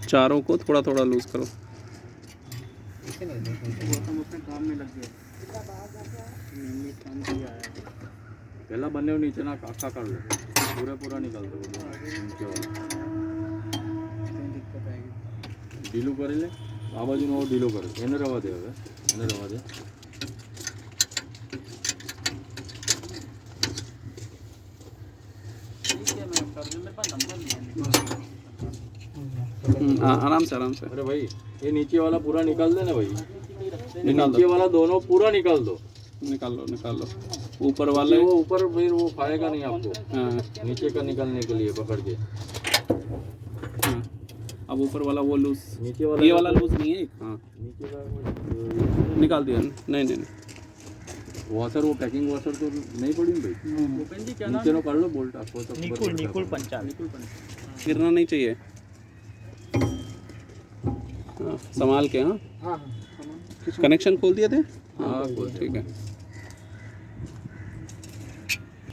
चारों को थोड़ा थोड़ा लूज करो। काम में लग गया पहला बने नीचे ना काका कर लो पूरा निकाल दो नीचे वाला ढीलू कर ले आ बाजू नो ढीलो कर એને રવા દે હવે એને રવા દે ठीक है मैं कर दूं मेरे पास नंबर नहीं है आराम से आराम से। अरे भाई ये नीचे वाला पूरा निकाल दे ना भाई ये नीचे वाला दोनों पूरा निकाल दो निकाल लो ऊपर वाले वो ऊपर फिर वो खाएगा नहीं आपको। हाँ नीचे का निकालने के लिए पकड़ के। हाँ अब ऊपर वाला वो लूज नीचे वाला ये वाला लूज नहीं है। हाँ नीचे का निकाल दिया। नहीं वॉशर वो पैकिंग वॉशर तो नहीं पड़ी भाई नीचे नो कर लो बोल्ट आपको तो निकुल पंचा गिरना नहीं चाहिए। हाँ संभाल के। हाँ कनेक्शन खोल दिए थे। हाँ ठीक है।